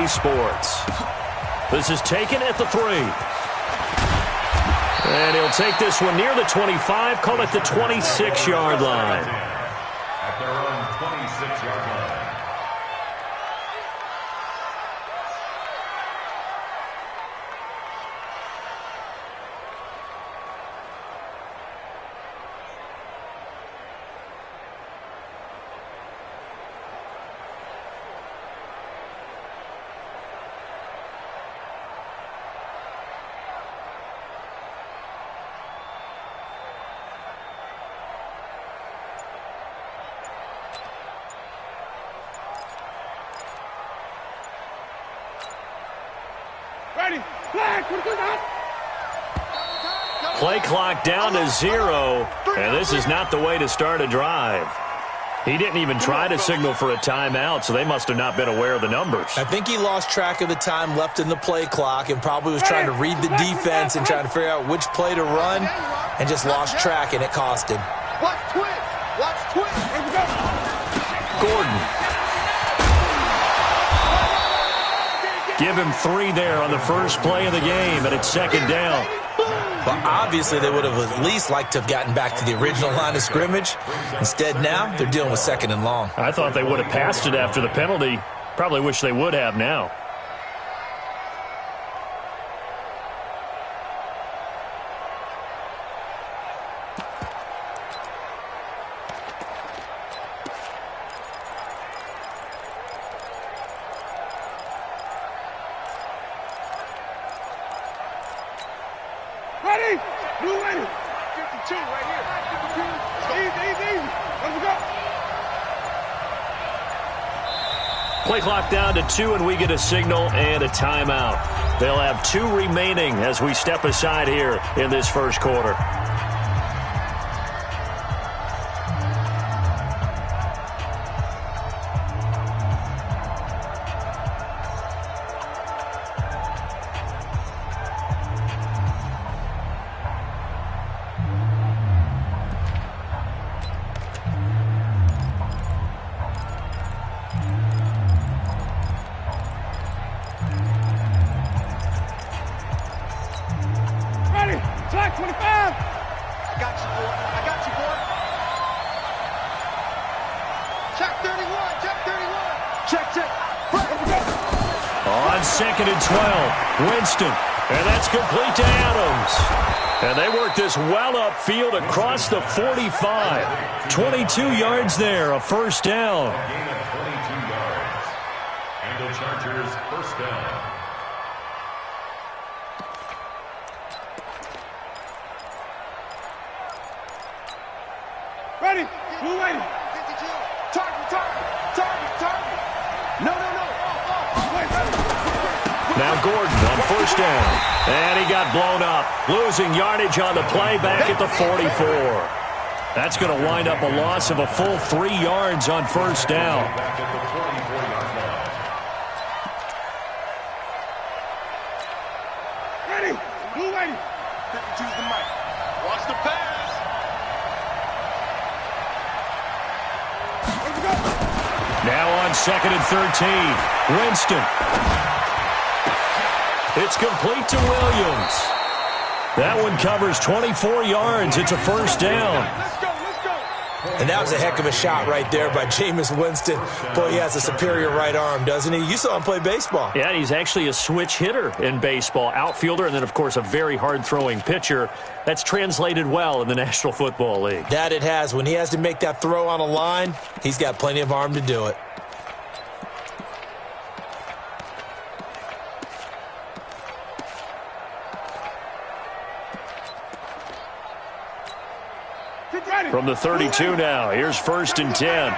EA Sports. This is taken at the 3. And he'll take this one near the 25, call it the 26-yard line. At their own 26-yard line. Play clock down to 0, and this is not the way to start a drive. He didn't even try to signal for a timeout, so they must have not been aware of the numbers. I think he lost track of the time left in the play clock and probably was trying to read the defense and trying to figure out which play to run and just lost track, and it cost him. Watch twist. Watch twist. Here we go. Gordon. Give him 3 there on the first play of the game, and it's second down. Well, obviously they would have at least liked to have gotten back to the original line of scrimmage. Instead, now they're dealing with second and long. I thought they would have passed it after the penalty. Probably wish they would have now. Ready? Blue ready. 52 right here. 52. Easy. Let's go. Play clock down to 2, and we get a signal and a timeout. They'll have 2 remaining as we step aside here in this first quarter. Track 25. I got you, boy. Check 31. Check. On 2nd and 12, Winston. And that's complete to Adams. And they work this well upfield across the 45. 22 yards there, a first down. A gain of 22 yards. And the Chargers first down. Ready? Blue ready. 52. Target. No. Now Gordon on first down. And he got blown up. Losing yardage on the play back at the 44. That's going to wind up a loss of a full 3 yards on first down. Back at the 44-yard line. Ready? Blue ready. 52's the mic. Watch the pass. Now on 2nd and 13, Winston. It's complete to Williams. That one covers 24 yards. It's a first down. Let's go. And that was a heck of a shot right there by Jameis Winston. Boy, he has a superior right arm, doesn't he? You saw him play baseball. Yeah, he's actually a switch hitter in baseball. Outfielder and then, of course, a very hard-throwing pitcher. That's translated well in the National Football League. That it has. When he has to make that throw on a line, he's got plenty of arm to do it. From the 32 now, here's 1st and 10.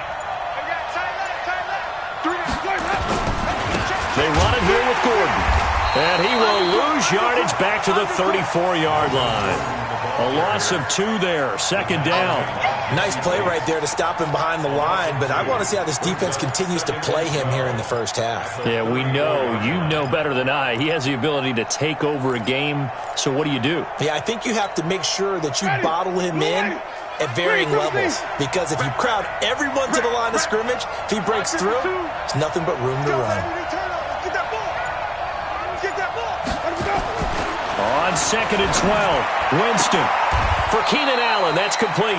They run it here with Gordon. And he will lose yardage back to the 34-yard line. A loss of 2 there, second down. Nice play right there to stop him behind the line, but I want to see how this defense continues to play him here in the first half. Yeah, we know, you know better than I, he has the ability to take over a game, so what do you do? Yeah, I think you have to make sure that you bottle him in at varying levels, because if you crowd everyone to the line of scrimmage, if he breaks through, there's nothing but room to run. On 2nd and 12, Winston. For Keenan Allen, that's complete.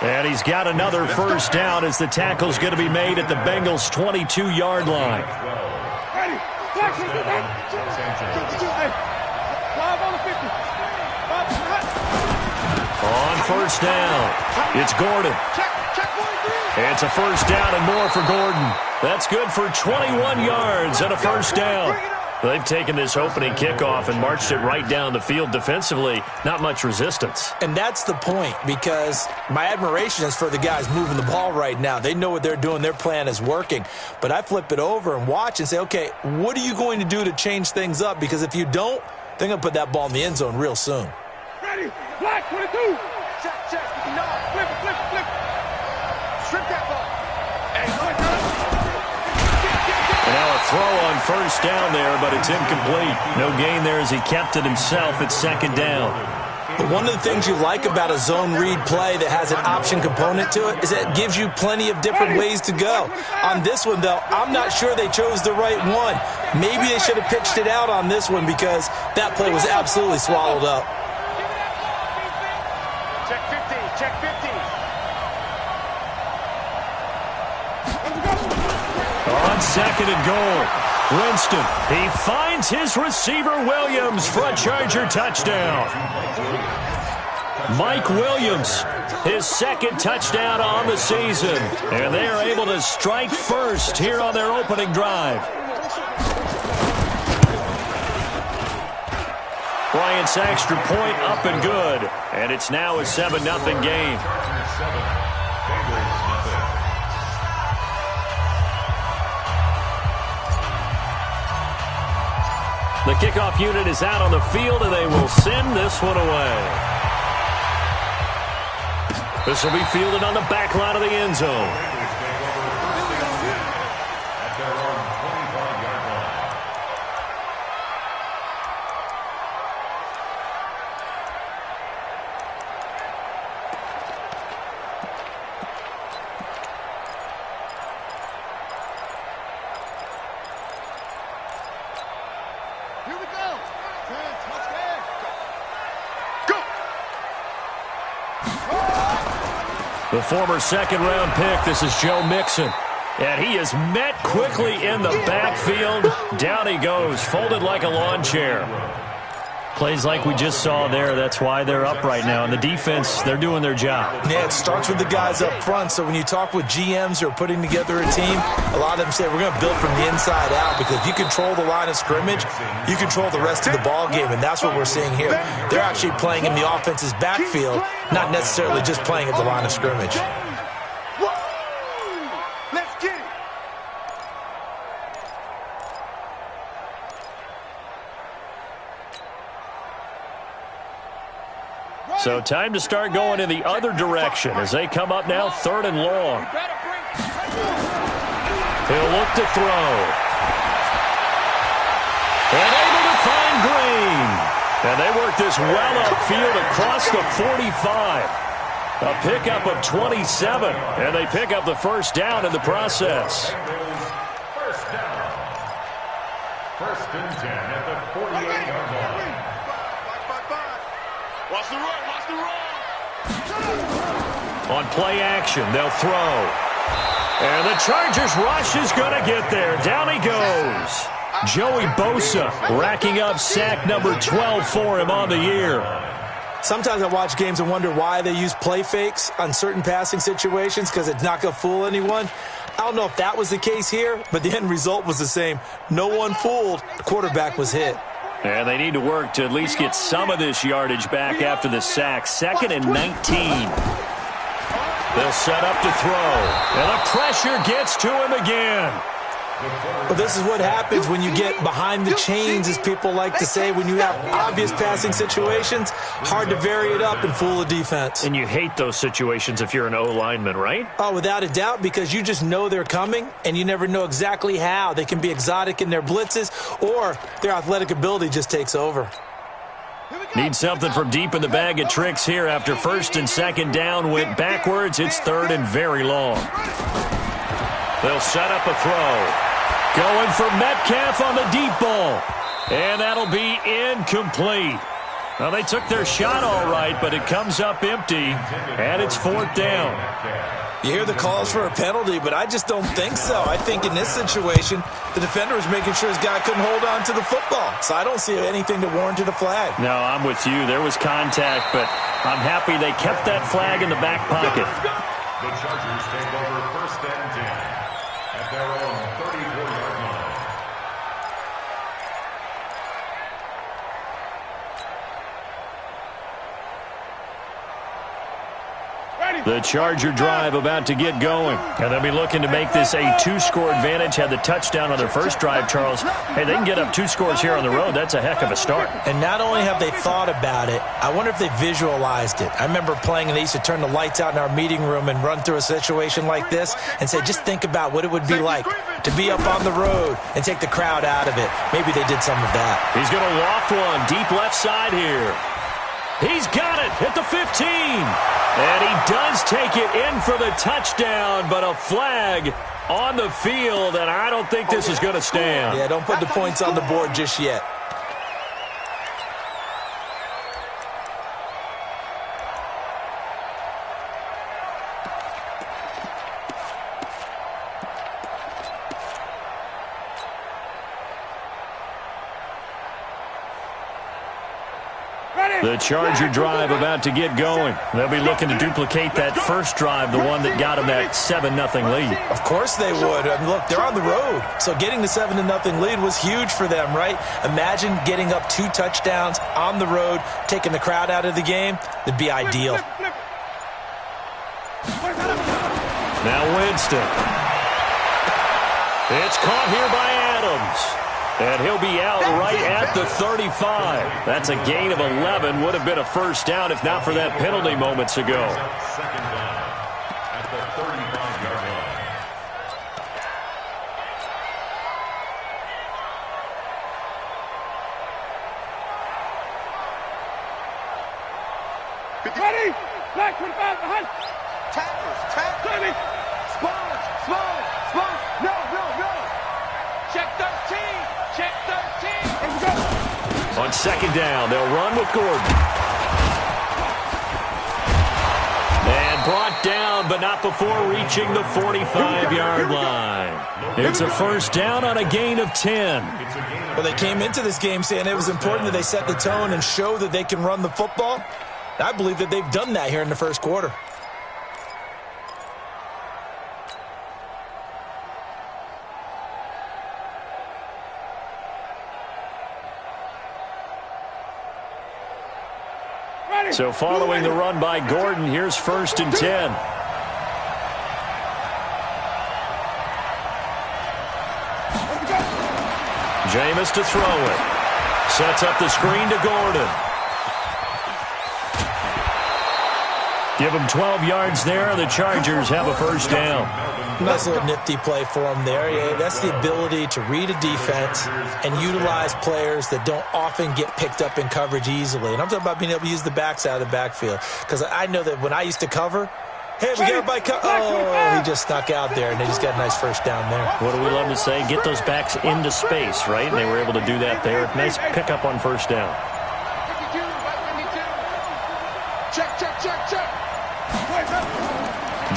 And he's got another first down as the tackle's going to be made at the Bengals' 22-yard line. On first down, it's Gordon. It's a first down and more for Gordon. That's good for 21 yards and a first down. They've taken this opening kickoff and marched it right down the field defensively. Not much resistance. And that's the point, because my admiration is for the guys moving the ball right now. They know what they're doing. Their plan is working. But I flip it over and watch and say, okay, what are you going to do to change things up? Because if you don't, they're going to put that ball in the end zone real soon. Ready, black 22. Check. No, flip. Strip that ball. And now a throw on first down there, but it's incomplete. No gain there as he kept it himself at 2nd down. But one of the things you like about a zone read play that has an option component to it is that it gives you plenty of different ways to go. On this one, though, I'm not sure they chose the right one. Maybe they should have pitched it out on this one because that play was absolutely swallowed up. Check 50. On 2nd and goal, Winston. He finds his receiver, Williams, for a Charger touchdown. Mike Williams, his 2nd touchdown on the season. And they are able to strike first here on their opening drive. Bryant's extra point up and good. And it's now a 7-0 game. The kickoff unit is out on the field, and they will send this one away. This will be fielded on the back line of the end zone. The former 2nd-round pick, this is Joe Mixon. And he is met quickly in the backfield. Down he goes, folded like a lawn chair. Plays like we just saw there, that's why they're up right now. And the defense, they're doing their job. Yeah, it starts with the guys up front. So when you talk with GMs who are putting together a team, a lot of them say we're going to build from the inside out, because if you control the line of scrimmage, you control the rest of the ball game, and that's what we're seeing here. They're actually playing in the offense's backfield, not necessarily just playing at the line of scrimmage. Let's get it. So time to start going in the other direction as they come up now 3rd and long. He'll look to throw. And able to find Green. And they work this well upfield across the 45. A pickup of 27. And they pick up the first down in the process. First down. 1st and 10 at the 48-yard line. Watch the run. On play action, they'll throw. And the Chargers rush is going to get there. Down he goes. Joey Bosa racking up sack number 12 for him on the year. Sometimes I watch games and wonder why they use play fakes on certain passing situations, because it's not going to fool anyone. I don't know if that was the case here, but the end result was the same. No one fooled. The quarterback was hit. And they need to work to at least get some of this yardage back after the sack. 2nd and 19. They'll set up to throw. And the pressure gets to him again. Well, this is what happens when you get behind the chains, as people like to say. When you have obvious passing situations, hard to vary it up and fool the defense. And you hate those situations if you're an O-lineman, right? Oh, without a doubt, because you just know they're coming, and you never know exactly how. They can be exotic in their blitzes, or their athletic ability just takes over. Need something from deep in the bag of tricks here after 1st and 2nd down went backwards. It's 3rd and very long. They'll set up a throw. Going for Metcalf on the deep ball. And that'll be incomplete. Well, they took their shot all right, but it comes up empty, and it's 4th down. You hear the calls for a penalty, but I just don't think so. I think in this situation, the defender was making sure his guy couldn't hold on to the football. So I don't see anything to warrant a flag. No, I'm with you. There was contact, but I'm happy they kept that flag in the back pocket. The Chargers take over 1st and 10 at their own 34-yard line. The Charger drive about to get going. And they'll be looking to make this a 2-score advantage. Had the touchdown on their first drive, Charles. Hey, they can get up 2 scores here on the road. That's a heck of a start. And not only have they thought about it, I wonder if they visualized it. I remember playing, and they used to turn the lights out in our meeting room and run through a situation like this and say, just think about what it would be like to be up on the road and take the crowd out of it. Maybe they did some of that. He's going to loft one deep left side here. He's got it at the 15. And he does take it in for the touchdown, but a flag on the field, and I don't think this is going to stand. Yeah, don't put the points on the board just yet. The Charger drive about to get going. They'll be looking to duplicate that first drive, the one that got them that 7-0 lead. Of course they would. I mean, look, they're on the road. So getting the 7-0 lead was huge for them, right? Imagine getting up 2 touchdowns on the road, taking the crowd out of the game. It'd be ideal. Now Winston. It's caught here by Adams. And he'll be out right at the 35. That's a gain of 11. Would have been a first down if not for that penalty moments ago. 2nd down at the 35-yard line. Ready? Black 25 behind. Tackles. Small. No. Check 13. Check 13. Here we go. On 2nd down, they'll run with Gordon. And brought down, but not before reaching the 45-yard line. It's a first down on a gain of 10. Well, they came into this game saying it was important that they set the tone and show that they can run the football. I believe that they've done that here in the first quarter. So following the run by Gordon, here's 1st and 10. Jameis to throw it. Sets up the screen to Gordon. Give him 12 yards there. The Chargers have a first down. Nice little nifty play for them there. Yeah, that's the ability to read a defense and utilize players that don't often get picked up in coverage easily. And I'm talking about being able to use the backside of the backfield. Because I know that when I used to cover, hey, we got by oh, he just snuck out there, and they just got a nice first down there. What do we love to say? Get those backs into space, right? And they were able to do that there. Nice pickup on first down. Check.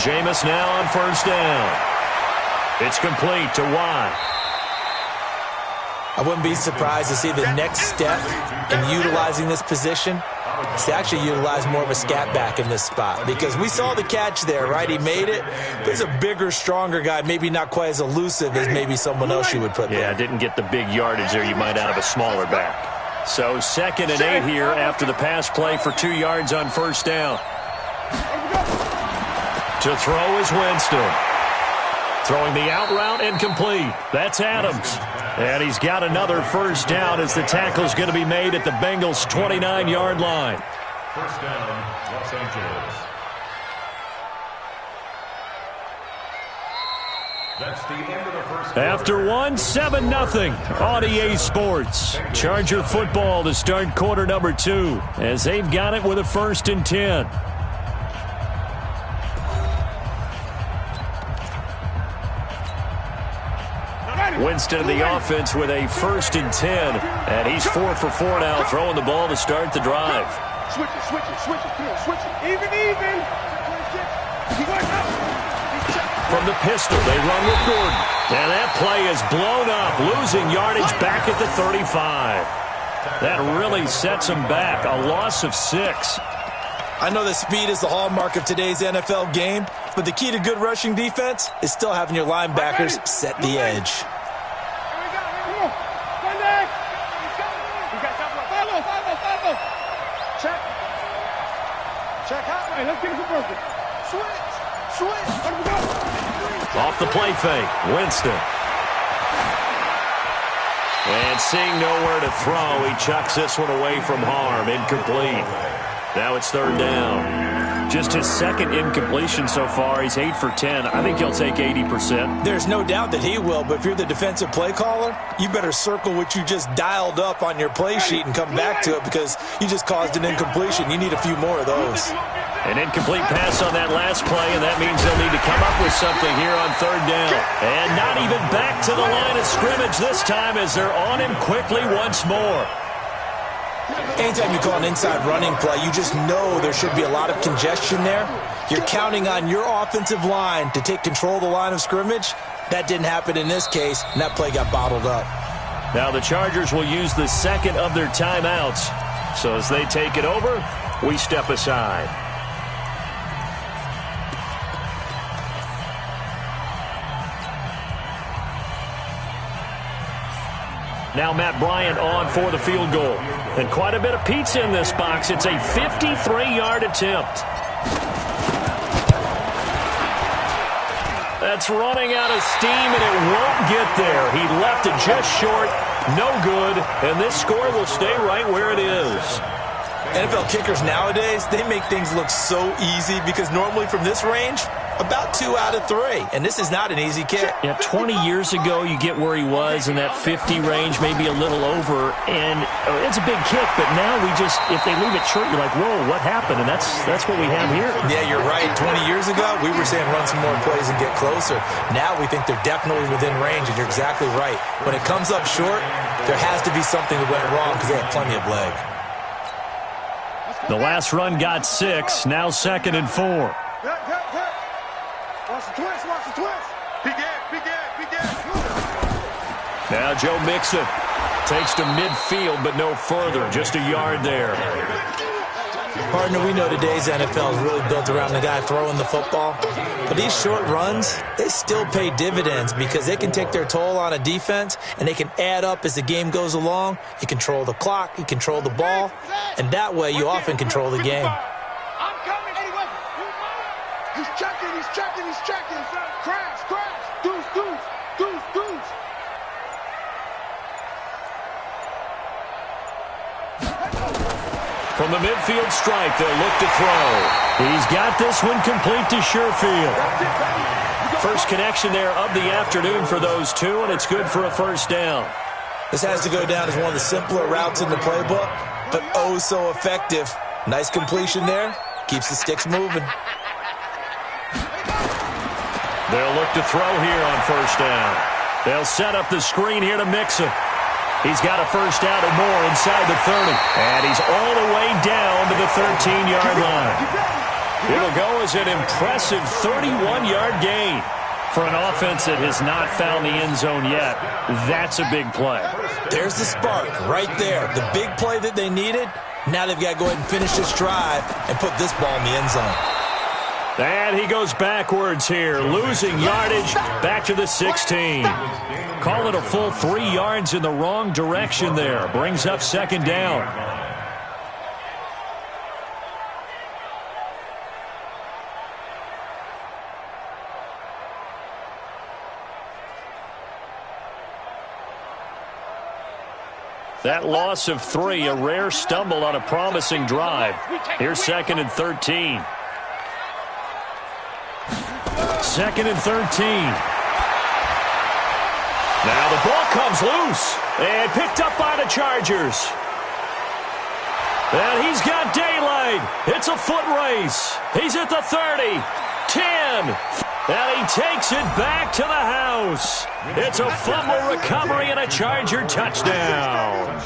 Jameis now on first down. It's complete to Watt. I wouldn't be surprised to see the next step in utilizing this position is to actually utilize more of a scat back in this spot, because we saw the catch there, right? He made it. There's a bigger, stronger guy, maybe not quite as elusive as maybe someone else you would put there. Yeah, didn't get the big yardage there you might out of a smaller back. So 2nd and 8 here after the pass play for 2 yards on first down. To throw is Winston. Throwing the out route incomplete. That's Adams. And he's got another first down as the tackle's going to be made at the Bengals' 29-yard line. First down, Los Angeles. That's the end of the first quarter. After one, 7-0 on EA Sports. Charger football to start quarter number 2 as they've got it with a 1st and 10. Winston in the offense with a 1st and 10. And he's 4 for 4 now, throwing the ball to start the drive. Switch it, switch it, switch it. Come on, switch it. Even. From the pistol, they run with Gordon. And that play is blown up, losing yardage back at the 35. That really sets them back. A loss of 6. I know that speed is the hallmark of today's NFL game, but the key to good rushing defense is still having your linebackers set the edge. Here we go. Come on. Sunday. We got follow. Check. Check out. Hey, let's get it for Brooklyn. Switch. Let me go. Off the play fake, Winston. And seeing nowhere to throw, he chucks this one away from harm. Incomplete. Now it's 3rd down. Just his 2nd incompletion so far. He's 8 for 10. I think he'll take 80%. There's no doubt that he will, but if you're the defensive play caller, you better circle what you just dialed up on your play sheet and come back to it because you just caused an incompletion. You need a few more of those. An incomplete pass on that last play, and that means they'll need to come up with something here on 3rd down. And not even back to the line of scrimmage this time as they're on him quickly once more. Anytime you call an inside running play, you just know there should be a lot of congestion there. You're counting on your offensive line to take control of the line of scrimmage. That didn't happen in this case, and that play got bottled up. Now the Chargers will use the 2nd of their timeouts. So as they take it over, we step aside. Now Matt Bryant on for the field goal. And quite a bit of pizza in this box. It's a 53-yard attempt. That's running out of steam, and it won't get there. He left it just short. No good. And this score will stay right where it is. NFL kickers nowadays, they make things look so easy because normally from this range, about 2 out of 3. And this is not an easy kick. Yeah, 20 years ago, you get where he was in that 50 range, maybe a little over. And it's a big kick, but now we just, if they leave it short, you're like, whoa, what happened? And that's what we have here. Yeah, you're right. 20 years ago, we were saying run some more plays and get closer. Now we think they're definitely within range, and you're exactly right. When it comes up short, there has to be something that went wrong because they have plenty of leg. The last run got 6, now 2nd and 4. Watch the twist. Begin. Now Joe Mixon takes to midfield, but no further. Just a yard there. Partner, we know today's NFL is really built around the guy throwing the football. But these short runs, they still pay dividends because they can take their toll on a defense, and they can add up as the game goes along. You control the clock, you control the ball, and that way you often control the game. I'm coming. He's checking. Crash. Deuce. From the midfield strike, they'll look to throw. He's got this one complete to Sherfield. First connection there of the afternoon for those two, and it's good for a 1st down. This has to go down as one of the simpler routes in the playbook, but oh so effective. Nice completion there. Keeps the sticks moving. They'll look to throw here on 1st down. They'll set up the screen here to Mixon. He's got a 1st down or more inside the 30. And he's all the way down to the 13-yard line. It'll go as an impressive 31-yard gain. For an offense that has not found the end zone yet, that's a big play. There's the spark right there. The big play that they needed. Now they've got to go ahead and finish this drive and put this ball in the end zone. And he goes backwards here, losing yardage back to the 16. Call it a full 3 yards in the wrong direction there. Brings up 2nd down. That loss of 3, a rare stumble on a promising drive. Here's 2nd and 13. 2nd and 13. Now the ball comes loose and picked up by the Chargers. And he's got daylight. It's a foot race. He's at the 30, 10. And he takes it back to the house. It's a fumble recovery and a Charger touchdown.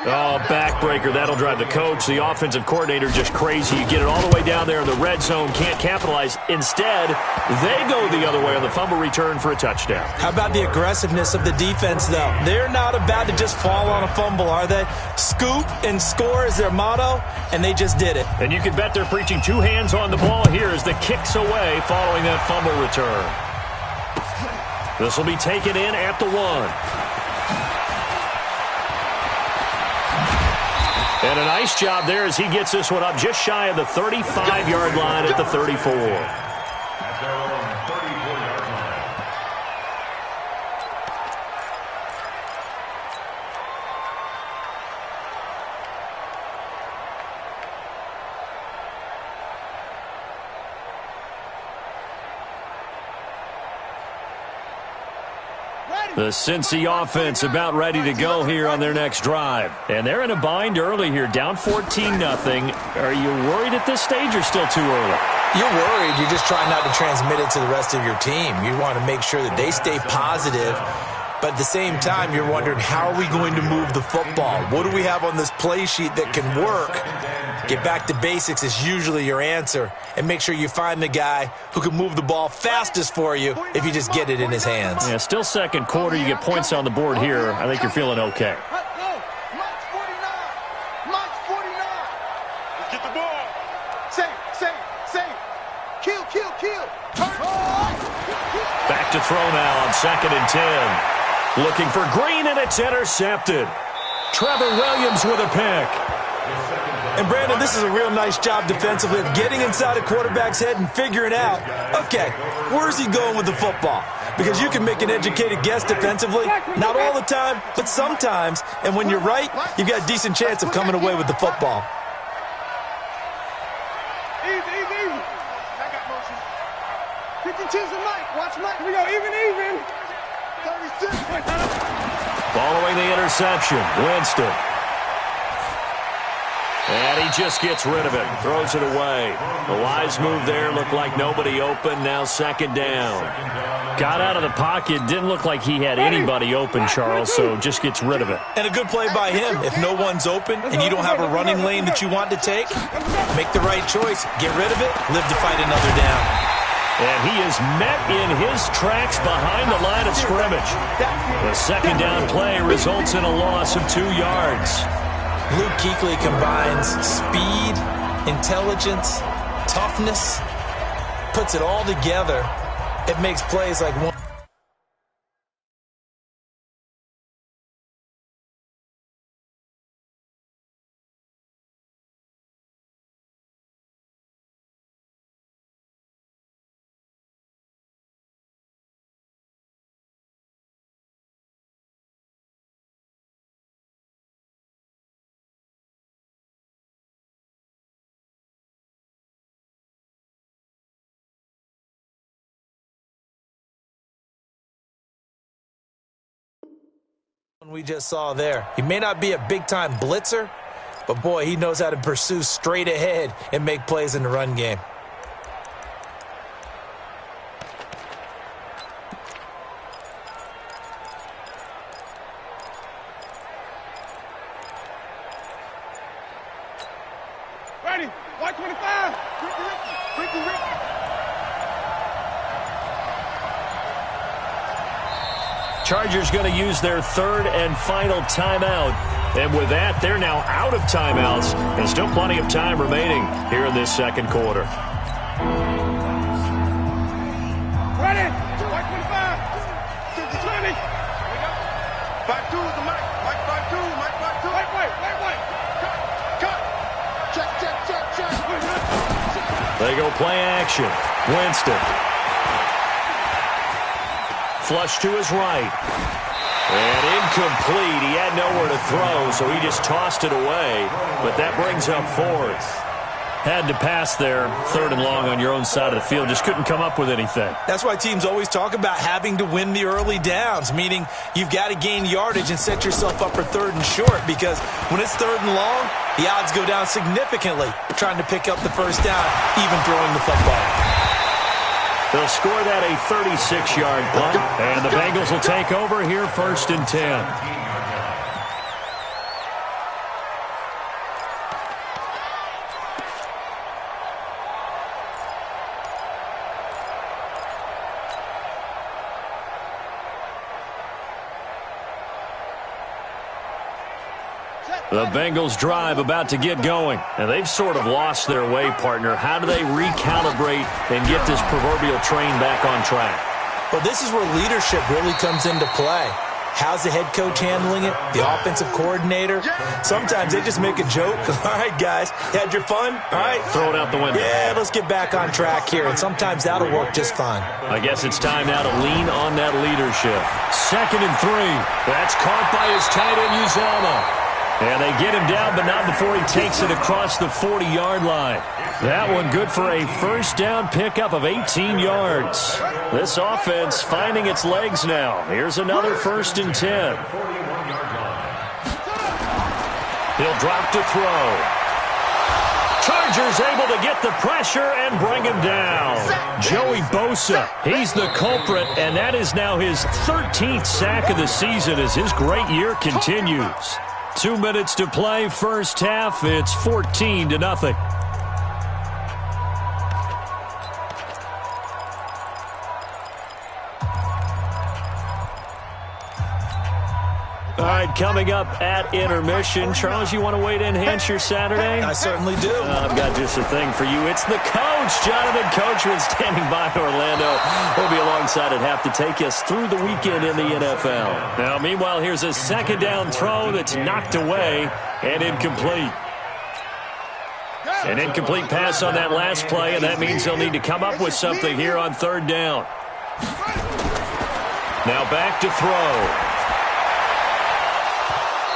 Oh, backbreaker. That'll drive the coach, the offensive coordinator, just crazy. You get it all the way down there in the red zone, can't capitalize. Instead, they go the other way on the fumble return for a touchdown. How about the aggressiveness of the defense, though? They're not about to just fall on a fumble, are they? Scoop and score is their motto, and they just did it. And you can bet they're preaching two hands on the ball here as the kick's away following that fumble return. This will be taken in at the 1. And a nice job there as he gets this one up just shy of the 35-yard line at the 34. At their own 34-yard line. The Cincy offense about ready to go here on their next drive. And they're in a bind early here, down 14-0. Are you worried at this stage or still too early? You're worried. You're just trying not to transmit it to the rest of your team. You want to make sure that they stay positive. But at the same time, you're wondering, how are we going to move the football? What do we have on this play sheet that can work? Get back to basics is usually your answer. And make sure you find the guy who can move the ball fastest for you if you just get it in his hands. Yeah, still second quarter. You get points on the board here. I think you're feeling okay. Get the ball. Save. Kill. Back to throw now on 2nd and 10. Looking for Green, and it's intercepted. Trevor Williams with a pick. And, Brandon, this is a real nice job defensively of getting inside a quarterback's head and figuring out, okay, where's he going with the football? Because you can make an educated guess defensively, not all the time, but sometimes. And when you're right, you've got a decent chance of coming away with the football. Easy. I got motion. 52's a Mike. Watch Mike. We go even. 36. Following the interception, Winston. And he just gets rid of it, throws it away. The wise move there, looked like nobody open, now 2nd down. Got out of the pocket, didn't look like he had anybody open, Charles, so just gets rid of it. And a good play by him. If no one's open and you don't have a running lane that you want to take, make the right choice. Get rid of it, live to fight another down. And he is met in his tracks behind the line of scrimmage. The 2nd down play results in a loss of 2 yards. Luke Kuechly combines speed, intelligence, toughness, puts it all together. It makes plays like one. We just saw there. He may not be a big-time blitzer, but boy, he knows how to pursue straight ahead and make plays in the run game. Ready. White 25. Ricky. Chargers going to use their 3rd and final timeout. And with that, they're now out of timeouts. And still plenty of time remaining here in this 2nd quarter. Ready. White 25. 20. Back 2 is the Mike. Mike 5-2. Wait. Cut. Check. They go play action. Winston. Flush to his right. And incomplete. He had nowhere to throw, so he just tossed it away. But that brings up 4th. Had to pass there, 3rd and long on your own side of the field. Just couldn't come up with anything. That's why teams always talk about having to win the early downs, meaning you've got to gain yardage and set yourself up for 3rd and short, because when it's 3rd and long, the odds go down significantly trying to pick up the 1st down, even throwing the football. They'll score that a 36-yard punt, and the Bengals will take over here 1st and 10. The Bengals drive about to get going. And they've sort of lost their way, partner. How do they recalibrate and get this proverbial train back on track? Well, this is where leadership really comes into play. How's the head coach handling it? The offensive coordinator? Sometimes they just make a joke. All right, guys, had your fun? All right. Throw it out the window. Yeah, let's get back on track here. And sometimes that'll work just fine. I guess it's time now to lean on that leadership. 2nd and 3. That's caught by his tight end, Uzomah. And they get him down, but not before he takes it across the 40-yard line. That one good for a first down pickup of 18 yards. This offense finding its legs now. Here's another 1st and 10. He'll drop to throw. Chargers able to get the pressure and bring him down. Joey Bosa, he's the culprit, and that is now his 13th sack of the season as his great year continues. 2 minutes to play, first half. It's 14-0. All right, coming up at intermission. Charles, you want to wait to enhance your Saturday? I certainly do. I've got just a thing for you. It's the coach, Jonathan Coachman, standing by in Orlando. He'll be alongside at half to take us through the weekend in the NFL. Now, meanwhile, here's a 2nd down throw that's knocked away and incomplete. An incomplete pass on that last play, and that means they'll need to come up with something here on 3rd down. Now back to throw.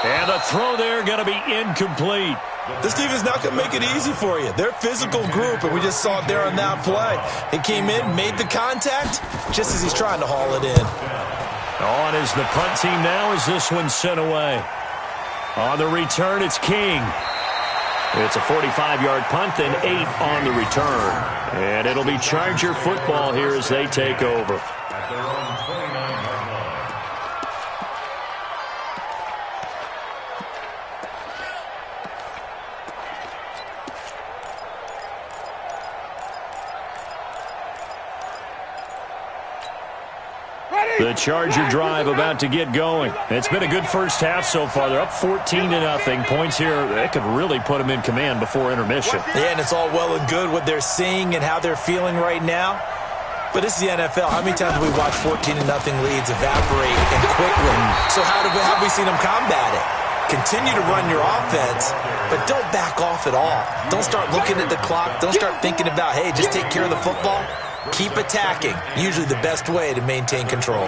And the throw there going to be incomplete. This defense not going to make it easy for you. They're a physical group, and we just saw it there on that play. He came in, made the contact, just as he's trying to haul it in. On is the punt team now as this one's sent away. On the return, it's King. It's a 45-yard punt, then 8 on the return. And it'll be Charger football here as they take over. At their own 29-yard line. The Charger drive about to get going. It's been a good first half so far. They're up 14-0. Points here, that could really put them in command before intermission. Yeah, and it's all well and good what they're seeing and how they're feeling right now. But this is the NFL. How many times have we watched 14-0 leads evaporate and quickly? So how have we seen them combat it? Continue to run your offense, but don't back off at all. Don't start looking at the clock. Don't start thinking about, hey, just take care of the football. Keep attacking. Usually the best way to maintain control.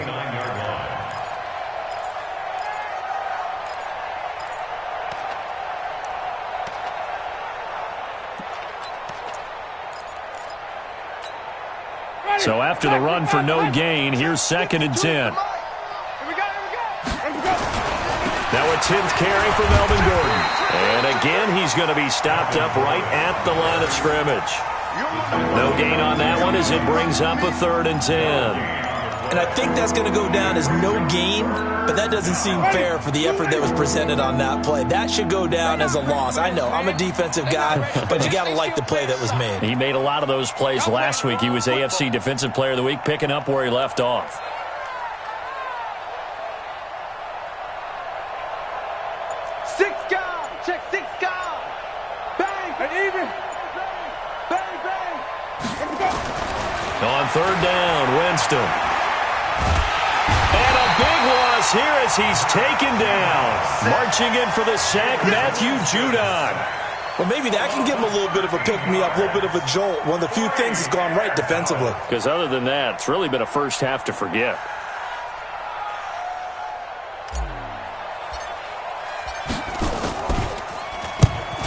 So after the run for no gain, here's 2nd and 10. Now a 10th carry for Melvin Gordon. And again, he's going to be stopped up right at the line of scrimmage. No gain on that one as it brings up a 3rd and 10. And I think that's going to go down as no gain, but that doesn't seem fair for the effort that was presented on that play. That should go down as a loss. I know, I'm a defensive guy, but you got to like the play that was made. He made a lot of those plays last week. He was AFC Defensive Player of the Week, picking up where he left off. On 3rd down, Winston. And a big loss here as he's taken down. Marching in for the sack, Matthew Judon. Well, maybe that can give him a little bit of a pick-me-up, a little bit of a jolt. One of the few things that's gone right defensively. Because other than that, it's really been a first half to forget.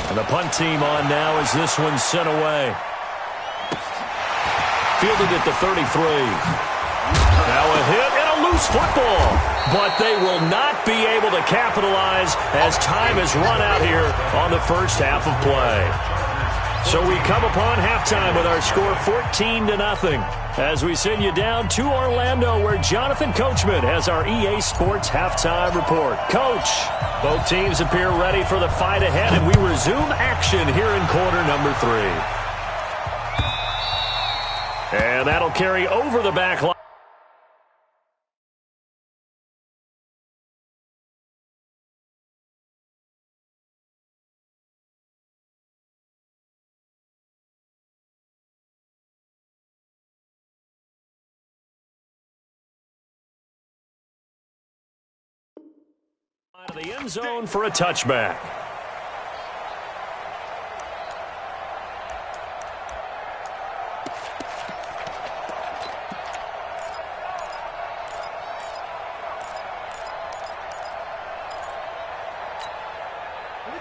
And the punt team on now as this one's sent away. Fielded at the 33. Now a hit and a loose football. But they will not be able to capitalize as time has run out here on the first half of play. So we come upon halftime with our score 14-0. as we send you down to Orlando, where Jonathan Coachman has our EA Sports halftime report. Coach, both teams appear ready for the fight ahead, and we resume action here in quarter number 3. And that'll carry over the back line. Out of the end zone for a touchback.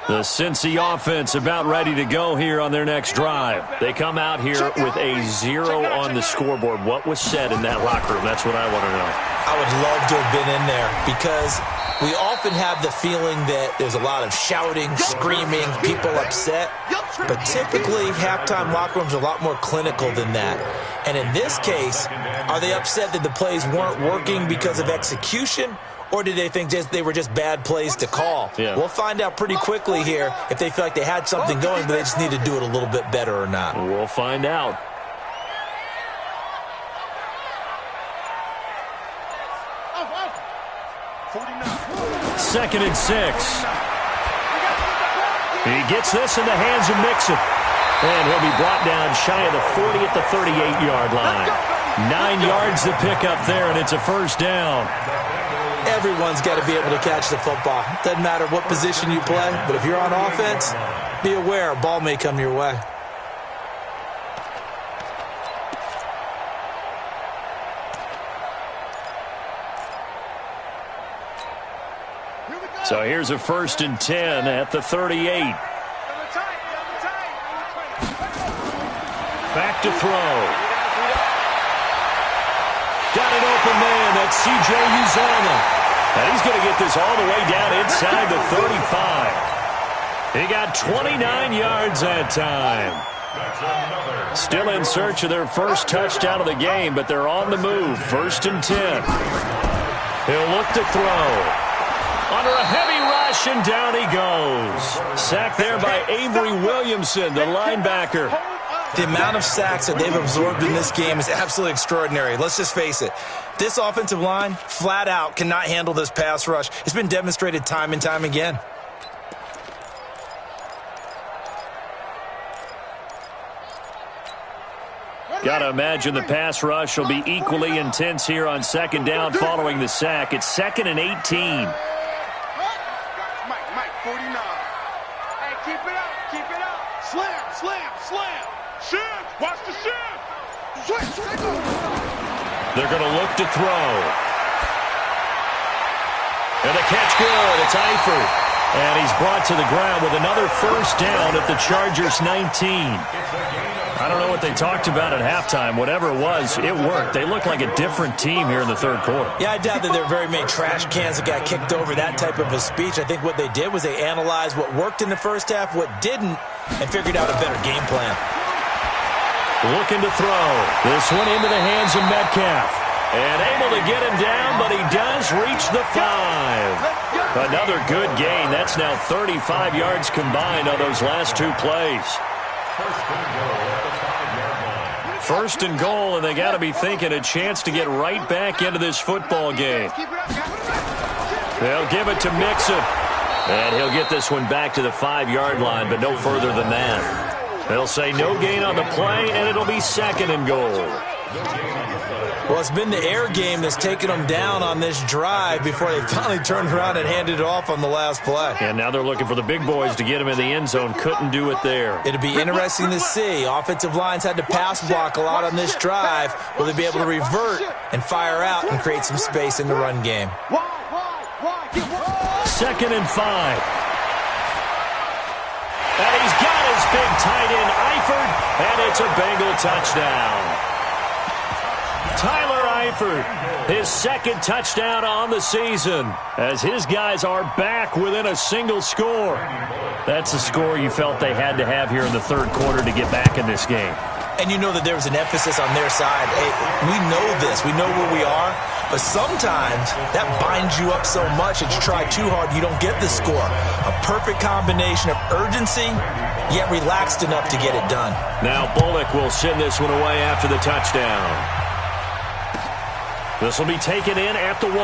The Cincy offense about ready to go here on their next drive. They come out here with a 0 on the scoreboard. What was said in that locker room? That's what I want to know. I would love to have been in there because we often have the feeling that there's a lot of shouting, screaming, people upset. But typically, halftime locker rooms are a lot more clinical than that. And in this case, are they upset that the plays weren't working because of execution? Or did they think they were just bad plays to call? Yeah. We'll find out pretty quickly here if they feel like they had something going, but they just need to do it a little bit better or not. We'll find out. Second and 6. He gets this in the hands of Mixon. And he'll be brought down shy of the 40 at the 38-yard line. 9 yards to pick up there, and it's a first down. Everyone's got to be able to catch the football. Doesn't matter what position you play, but if you're on offense, be aware a ball may come your way. So here's a 1st and 10 at the 38. Back to throw. Got an open man. That's C.J. Uzomah. And he's going to get this all the way down inside the 35. He got 29 yards that time. Still in search of their first touchdown of the game, but they're on the move. 1st and 10. He'll look to throw. Under a heavy rush, and down he goes. Sacked there by Avery Williamson, the linebacker. The amount of sacks that they've absorbed in this game is absolutely extraordinary. Let's just face it. This offensive line, flat out, cannot handle this pass rush. It's been demonstrated time and time again. Got to imagine the pass rush will be equally intense here on 2nd down following the sack. It's 2nd and 18. Mike, 49. Hey, keep it up. Slam. Shift, watch the shift. Switch. They're going to look to throw. And the catch good. It's Eifert. And he's brought to the ground with another first down at the Chargers 19. I don't know what they talked about at halftime. Whatever it was, it worked. They look like a different team here in the 3rd quarter. Yeah, I doubt that there are very many trash cans that got kicked over, that type of a speech. I think what they did was they analyzed what worked in the first half, what didn't, and figured out a better game plan. Looking to throw. This one into the hands of Metcalf. And able to get him down, but he does reach the 5. Another good gain. That's now 35 yards combined on those last 2 plays. 1st and goal, and they got to be thinking a chance to get right back into this football game. They'll give it to Mixon. And he'll get this one back to the 5-yard line, but no further than that. They'll say no gain on the play, and it'll be 2nd and goal. Well, it's been the air game that's taken them down on this drive before they finally turned around and handed it off on the last play. And now they're looking for the big boys to get him in the end zone. Couldn't do it there. It'll be interesting to see. Offensive lines had to pass block a lot on this drive. Will they be able to revert and fire out and create some space in the run game? 2nd and 5. And he's got his big tight end, Eifert, and it's a Bengal touchdown. Tyler Eifert, his 2nd touchdown on the season, as his guys are back within a single score. That's a score you felt they had to have here in the 3rd quarter to get back in this game. And you know that there was an emphasis on their side. Hey, we know this. We know where we are. But sometimes that binds you up so much that you try too hard, you don't get the score. A perfect combination of urgency, yet relaxed enough to get it done. Now Bullock will send this one away after the touchdown. This will be taken in at the 1.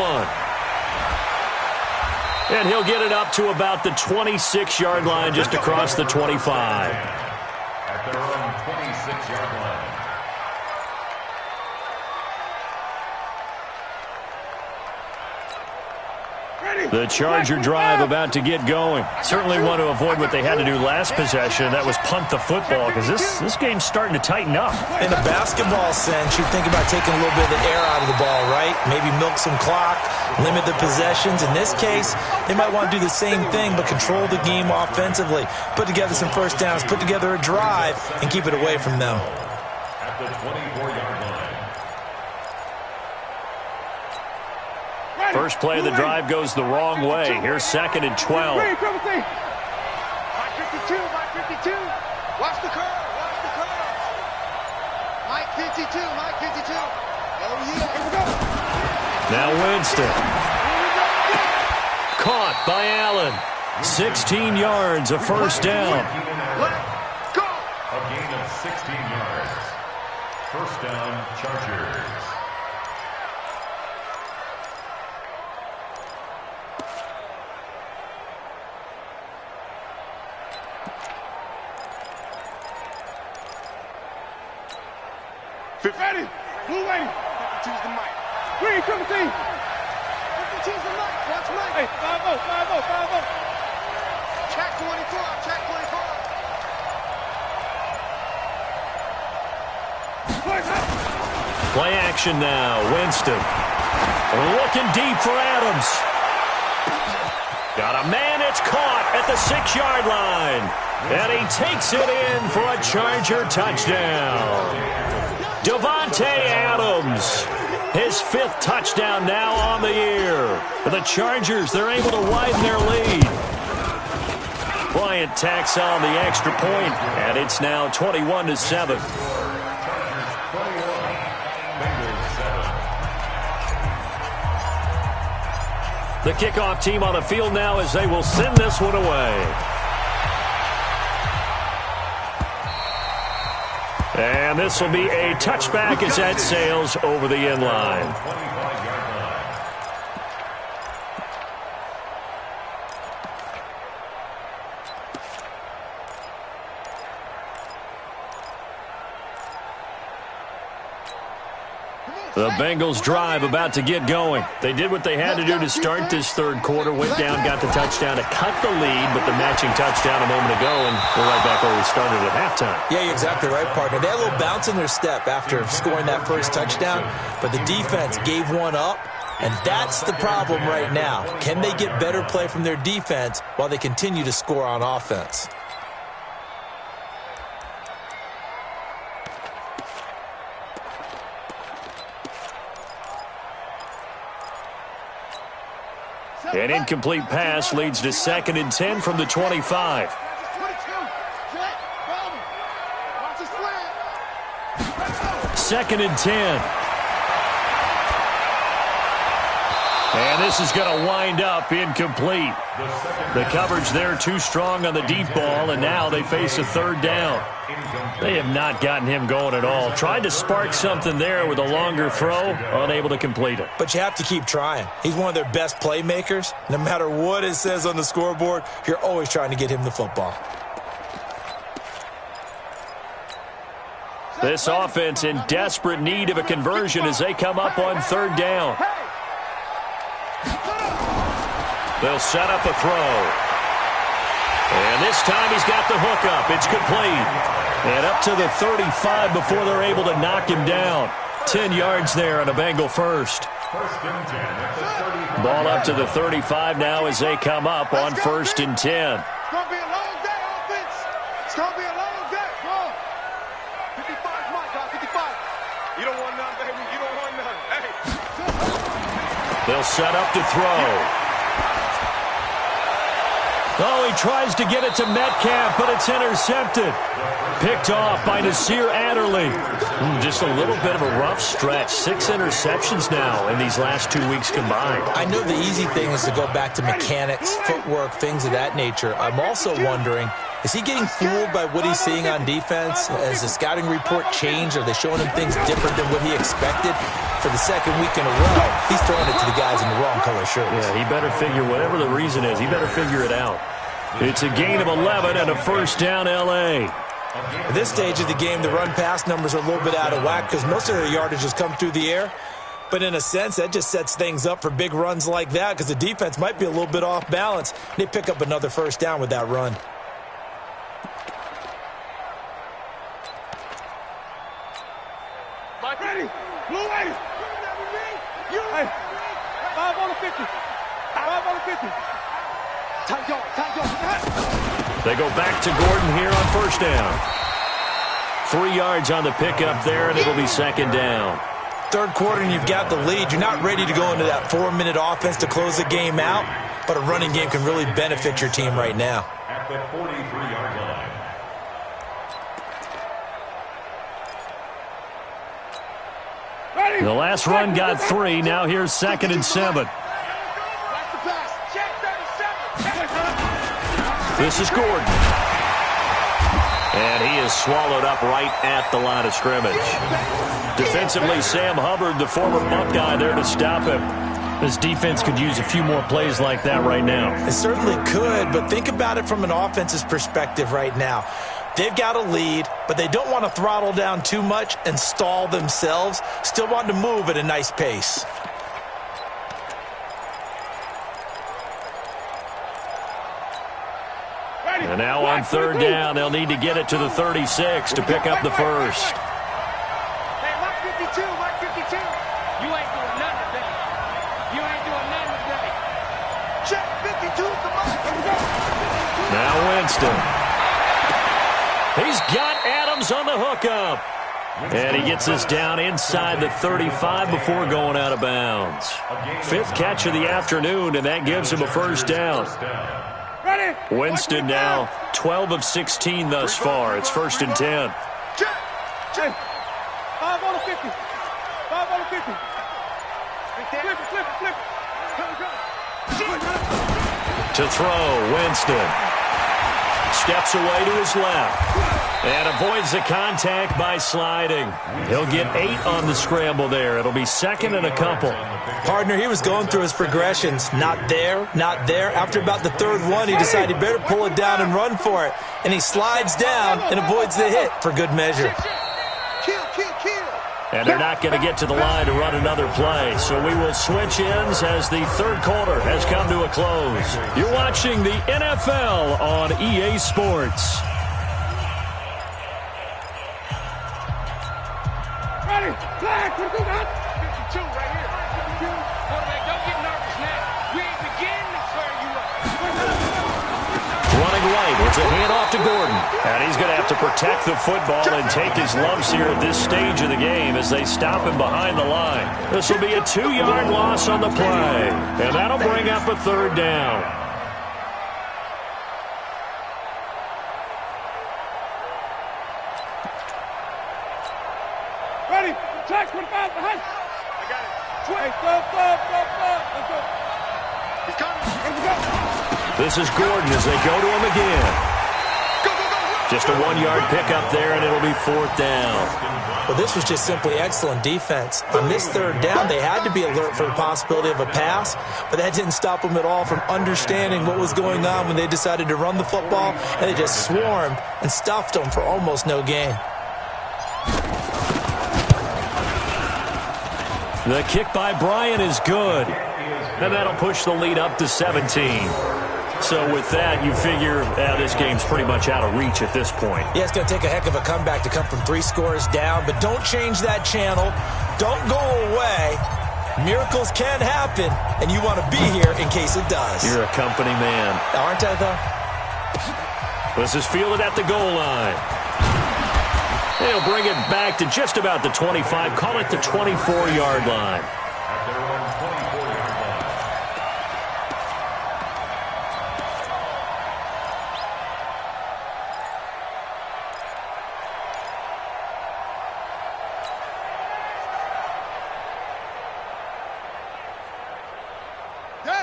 And he'll get it up to about the 26-yard line, just across the 25. At their own 26-yard line. The Charger drive about to get going. Certainly want to avoid what they had to do last possession. That was punt the football, because this game's starting to tighten up. In a basketball sense, you think about taking a little bit of the air out of the ball, right? Maybe milk some clock, limit the possessions. In this case, they might want to do the same thing, but control the game offensively. Put together some first downs, put together a drive, and keep it away from them. At the 24-yard line. First play of the drive goes the wrong way. Here's 2nd and 12. Mike 52, Mike 52. Watch the curve, watch the curve. Mike 52, Mike 52. Oh, yeah. Here we go. Now Winston. Caught by Allen. 16 yards, a first down. Let's go. A gain of 16 yards. First down, Chargers. Ready. Blue ready. 52's the mic. Green, come see. 52's the mic. Watch Mike. Hey, 5-0, 5-0, 5-0. Check 24, check 24. Play action now. Winston. Looking deep for Adams. Got a man. It's caught at the 6-yard line. And he takes it in for a Charger touchdown. Davante Adams, his 5th touchdown now on the year. For the Chargers, they're able to widen their lead. Bryant tacks on the extra point, and it's now 21-7. The kickoff team on the field now as they will send this one away. And this will be a touchback as that sails over the end line. The Bengals drive about to get going. They did what they had to do to start this third quarter. Went down, got the touchdown to cut the lead, but the matching touchdown a moment ago, and we're right back where we started at halftime. Yeah, you're exactly right, partner. They had a little bounce in their step after scoring that first touchdown, but the defense gave one up, and that's the problem right now. Can they get better play from their defense while they continue to score on offense? An incomplete pass leads to 2nd and 10 from the 25. 2nd and 10. And this is going to wind up incomplete. The coverage there too strong on the deep ball, and now they face a 3rd down. They have not gotten him going at all. Tried to spark something there with a longer throw, unable to complete it. But you have to keep trying. He's one of their best playmakers. No matter what it says on the scoreboard, you're always trying to get him the football. This offense in desperate need of a conversion as they come up on 3rd down. They'll set up a throw. And this time he's got the hook up. It's complete. And up to the 35 before they're able to knock him down. 10 yards there on a Bengal first. Ball up to the 35 now as they come up on 1st and 10. It's going to be a long day, offense. It's going to be a long day. Come on. 55's Mike, guys. 55. You don't want none, baby. You don't want none. Hey. They'll set up to throw. Oh, he tries to get it to Metcalf, but it's intercepted. Picked off by Nasir Adderley. Just a little bit of a rough stretch. 6 interceptions now in these last 2 weeks combined. I know the easy thing is to go back to mechanics, footwork, things of that nature. I'm also wondering, is he getting fooled by what he's seeing on defense? Has the scouting report changed? Are they showing him things different than what he expected? For the second week in a row, he's throwing it to the guys in the wrong color shirts. Yeah, he better figure, whatever the reason is, he better figure it out. It's a gain of 11 and a first down L.A. At this stage of the game, the run-pass numbers are a little bit out of whack because most of their yardage has come through the air. But in a sense, that just sets things up for big runs like that because the defense might be a little bit off balance. They pick up another first down with that run. Ready. Blue way. Hey. 5 on the 50. 5 on the 50. Tight yard. They go back to Gordon here on first down. 3 yards on the pickup there, and it'll be second down. Third quarter, and you've got the lead. You're not ready to go into that 4-minute offense to close the game out, but a running game can really benefit your team right now. At the 43-yard line. The last run got 3. Now here's 2nd and 7. This is Gordon. And he is swallowed up right at the line of scrimmage. Defensively, Sam Hubbard, the former Buckeye, there to stop him. This defense could use a few more plays like that right now. It certainly could, but think about it from an offense's perspective right now. They've got a lead, but they don't want to throttle down too much and stall themselves. Still want to move at a nice pace. And now on third down, they'll need to get it to the 36 to pick up the first. Hey, Mark 52, Mark 52. You ain't doing nothing today. You ain't doing nothing today. Check 52, come on. Now Winston. He's got Adams on the hookup. And he gets us down inside the 35 before going out of bounds. 5th catch of the afternoon, and that gives him a first down. Ready? Winston now 12 of 16 thus far. It's 1st and 10. Check. 5 on the 50. 5 on the 50. Flip it. To throw, Winston. Steps away to his left. And avoids the contact by sliding. He'll get 8 on the scramble there. It'll be 2nd and a couple. Partner, he was going through his progressions. Not there, not there. After about the 3rd one, he decided he better pull it down and run for it. And he slides down and avoids the hit for good measure. Kill. And they're not going to get to the line to run another play. So we will switch ends as the 3rd quarter has come to a close. You're watching the NFL on EA Sports. Ready? Flag. 52 right here. 52. Quarterback, don't get nervous now. We ain't beginning to clear you up. Running right, it's a handoff to Gordon. And he's going to have to protect the football and take his lumps here at this stage of the game as they stop him behind the line. This will be a 2-yard loss on the play. And that'll bring up a 3rd down. Ready? Track 25 behind. I got it. Stop. Let's go. He's coming. Let's go. This is Gordon as they go to him again. Just a 1-yard pickup there, and it'll be 4th down. Well, this was just simply excellent defense. On this 3rd down, they had to be alert for the possibility of a pass, but that didn't stop them at all from understanding what was going on when they decided to run the football, and they just swarmed and stuffed them for almost no gain. The kick by Bryant is good, and that'll push the lead up to 17. So with that, you figure this game's pretty much out of reach at this point. Yeah, it's going to take a heck of a comeback to come from 3 scores down, but don't change that channel. Don't go away. Miracles can happen, and you want to be here in case it does. You're a company man. Aren't I, though? This is fielded at the goal line. They'll bring it back to just about the 25. Call it the 24-yard line. At their own 24-yard line.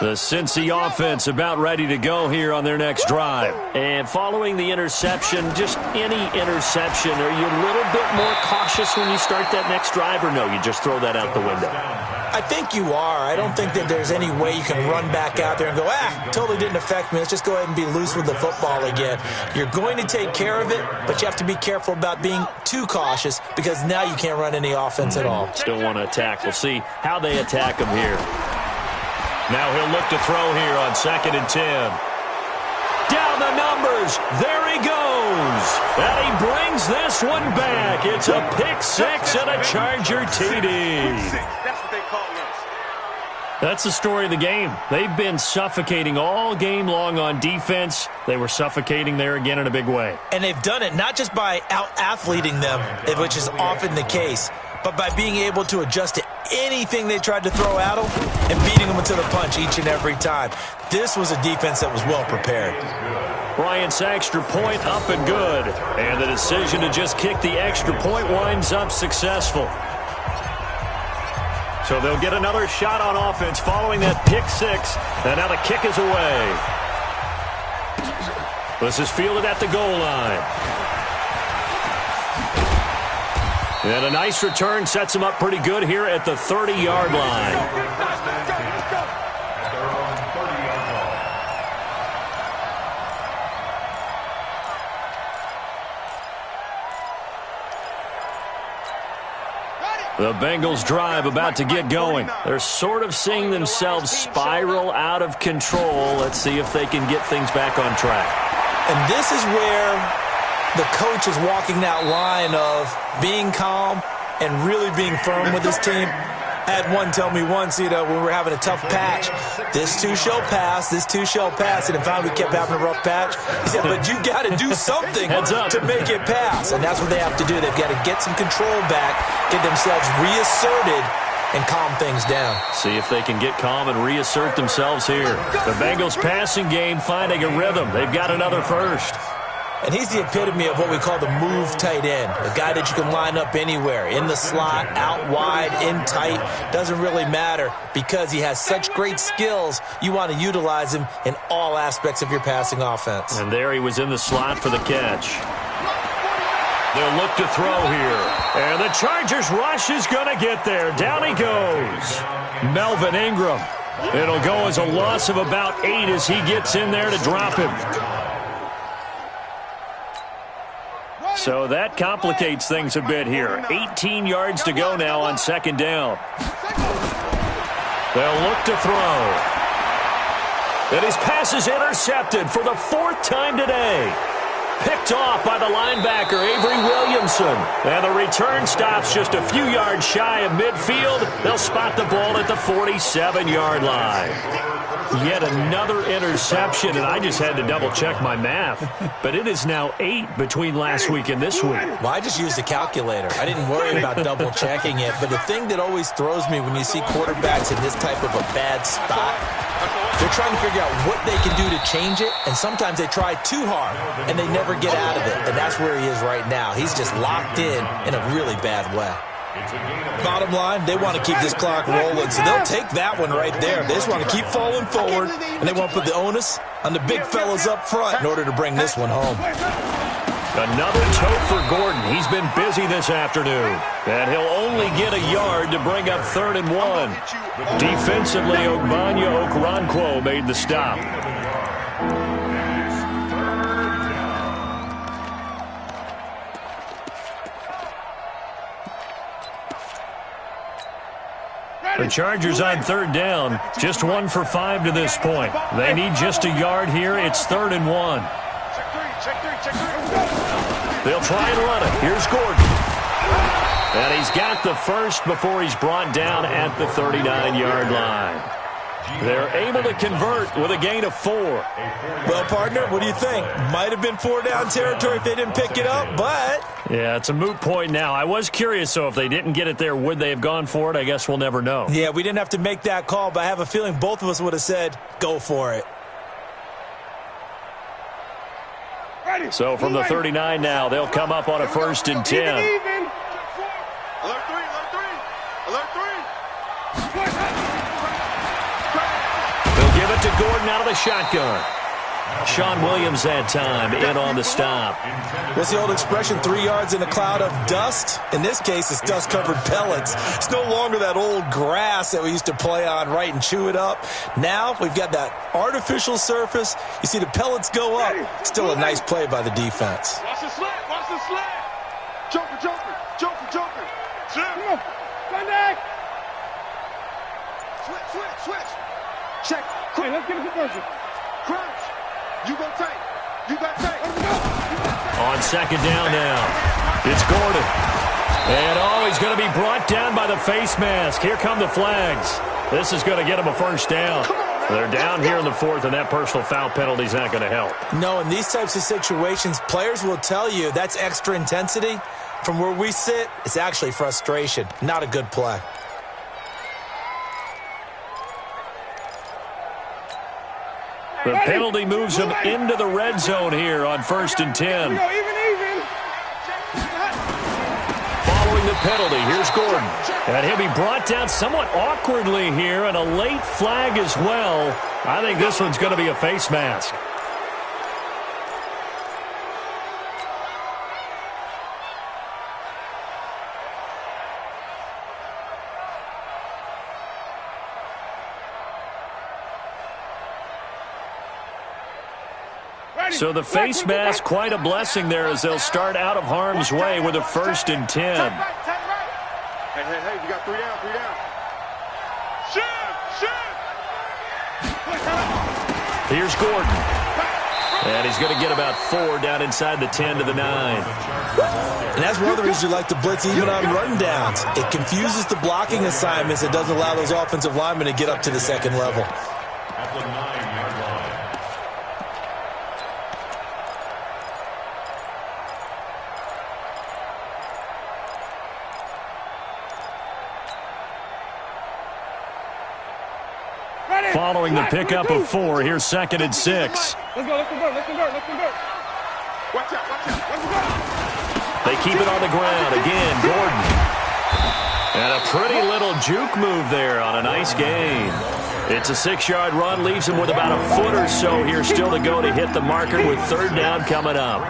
The Cincy offense about ready to go here on their next drive. And following the interception, just any interception, are you a little bit more cautious when you start that next drive, or no, you just throw that out the window? I think you are. I don't think that there's any way you can run back out there and go, totally didn't affect me. Let's just go ahead and be loose with the football again. You're going to take care of it, but you have to be careful about being too cautious because now you can't run any offense at all. Still want to attack. We'll see how they attack him here. Now he'll look to throw here on 2nd and 10. Down the numbers. There he goes. And he brings this one back. It's a pick six and a Charger TD. That's what they call this. That's the story of the game. They've been suffocating all game long on defense. They were suffocating there again in a big way. And they've done it not just by out-athleting them, which is often the case, but by being able to adjust to anything they tried to throw at them and beating them to the punch each and every time. This was a defense that was well prepared. Bryant's extra point up and good. And the decision to just kick the extra point winds up successful. So they'll get another shot on offense following that pick six. And now the kick is away. This is fielded at the goal line. And a nice return sets him up pretty good here at the 30-yard line. The Bengals drive about to get going. They're sort of seeing themselves spiral out of control. Let's see if they can get things back on track. And this is where the coach is walking that line of being calm and really being firm with his team. I had one tell me once, when we were having a tough patch, this too shall pass, this too shall pass. And in fact, we kept having a rough patch. He said, but you got to do something to make it pass. And that's what they have to do. They've got to get some control back, get themselves reasserted, and calm things down. See if they can get calm and reassert themselves here. The Bengals passing game finding a rhythm. They've got another first. And he's the epitome of what we call the move tight end, a guy that you can line up anywhere, in the slot, out wide, in tight, doesn't really matter because he has such great skills. You want to utilize him in all aspects of your passing offense. And there he was in the slot for the catch. They'll look to throw here. And the Chargers rush is going to get there. Down he goes. Melvin Ingram. It'll go as a loss of about 8 as he gets in there to drop him. So that complicates things a bit here. 18 yards to go now on 2nd down. They'll look to throw. And his pass is intercepted for the 4th time today. Picked off by the linebacker, Avery Williamson. And the return stops just a few yards shy of midfield. They'll spot the ball at the 47-yard line. Yet another interception, and I just had to double-check my math. But it is now 8 between last week and this week. Well, I just used a calculator. I didn't worry about double-checking it. But the thing that always throws me when you see quarterbacks in this type of a bad spot, they're trying to figure out what they can do to change it, and sometimes they try too hard, and they never get out of it. And that's where he is right now. He's just locked in a really bad way. Bottom line, they want to keep this clock rolling, so they'll take that one right there. They just want to keep falling forward, and they want to put the onus on the big fellas up front in order to bring this one home. Another tote for Gordon. He's been busy this afternoon. And he'll only get a yard to bring up 3rd and 1. Defensively, Ogbanya Okoronkwo made the stop. The Chargers on 3rd down, just 1 for 5 to this point. They need just a yard here. It's 3rd and 1. They'll try and run it. Here's Gordon. And he's got the first before he's brought down at the 39-yard line. They're able to convert with a gain of 4. Well, partner, what do you think? Might have been 4-down territory if they didn't pick it up, but... Yeah, it's a moot point now. I was curious, so if they didn't get it there, would they have gone for it? I guess we'll never know. Yeah, we didn't have to make that call, but I have a feeling both of us would have said, go for it. So from the 39 now, they'll come up on a 1st and 10. Alert 3. They'll give it to Gordon out of the shotgun. Sean Williams that time in on the stop. What's the old expression, 3 yards in a cloud of dust? In this case, it's dust-covered pellets. It's no longer that old grass that we used to play on, right, and chew it up. Now we've got that artificial surface. You see the pellets go up. Still a nice play by the defense. Watch the slant. Watch the slant. Joker, Joker. Joker, Joker. Come on. Contact. Switch. Check. Hey, let's get it to person. Crouch. You go tight. You got tight. On second down now, it's Gordon. And, he's going to be brought down by the face mask. Here come the flags. This is going to get him a first down. They're down here in the fourth, and that personal foul penalty is not going to help. No, in these types of situations, players will tell you that's extra intensity. From where we sit, it's actually frustration. Not a good play. The penalty moves him into the red zone here on 1st and 10. Even. Following the penalty, here's Gordon. And he'll be brought down somewhat awkwardly here, and a late flag as well. I think this one's going to be a face mask. So the face mask, quite a blessing there as they'll start out of harm's way with a 1st and 10. Hey, you got 3 down. Shoot. Here's Gordon. And he's going to get about 4 down inside the 10 to the 9. And that's one of the reasons you like to blitz even on rundowns. It confuses the blocking assignments. It doesn't allow those offensive linemen to get up to the second level. At the 9-yard line. Following the pickup of 4, here's 2nd and 6. Let's convert. Watch out. They keep it on the ground. Again, Gordon. And a pretty little juke move there on a nice gain. It's a 6-yard run, leaves him with about a foot or so here still to go to hit the marker with 3rd down coming up.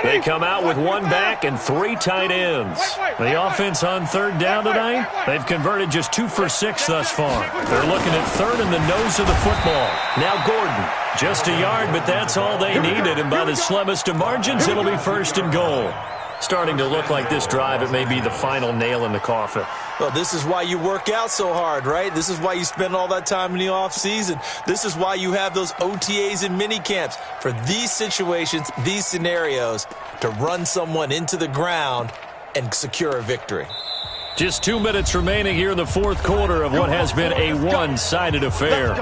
They come out with 1 back and 3 tight ends. The offense on 3rd down tonight, they've converted just 2 for 6 thus far. They're looking at 3rd in the nose of the football. Now Gordon, just a yard, but that's all they needed. And by the slimmest of margins, it'll be 1st and goal. Starting to look like this drive, it may be the final nail in the coffin. Well, this is why you work out so hard, right? This is why you spend all that time in the offseason. This is why you have those OTAs and mini camps for these situations, these scenarios, to run someone into the ground and secure a victory. Just 2 minutes remaining here in the 4th quarter of what has been a one-sided affair.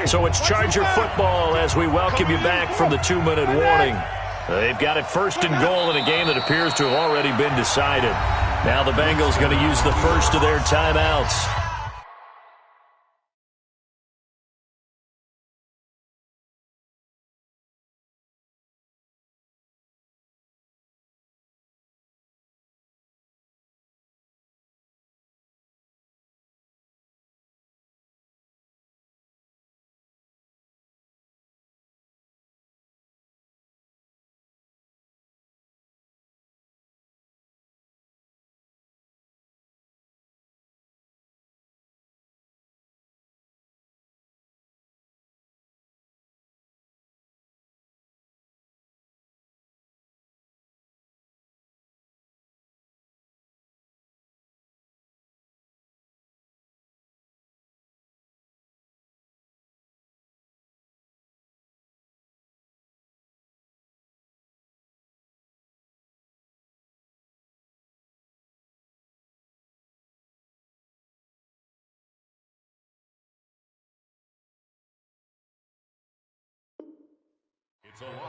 So it's Charger football as we welcome you back from the 2-minute warning. They've got it 1st and goal in a game that appears to have already been decided. Now the Bengals going to use the first of their timeouts.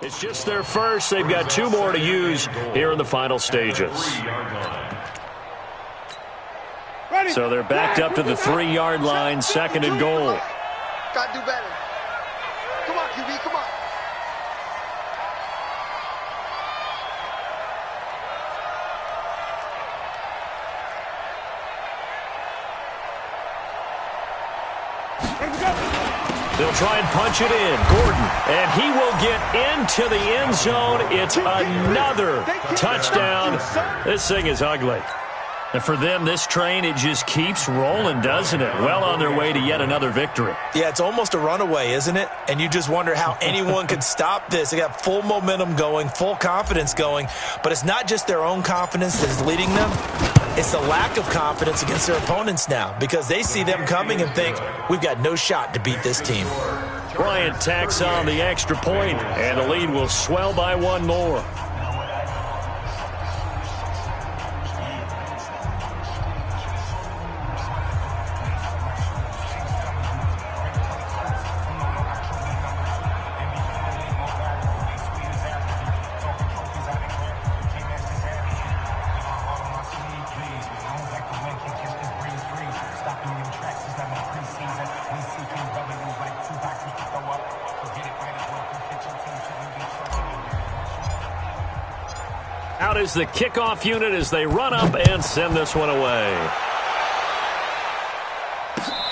It's just their first. They've got 2 more to use here in the final stages. So they're backed up to the 3-yard line, 2nd and goal. Got to do better. Come on, QB, come on. They'll try and punch it in. Gordon, and he will get into the end zone. It's another touchdown. This thing is ugly. And for them, this train, it just keeps rolling, doesn't it? Well on their way to yet another victory. Yeah, it's almost a runaway, isn't it? And you just wonder how anyone could stop this. They got full momentum going, full confidence going. But it's not just their own confidence that's leading them. It's the lack of confidence against their opponents now because they see them coming and think, we've got no shot to beat this team. Bryant tacks on the extra point, and the lead will swell by 1 more. Out is the kickoff unit as they run up and send this one away.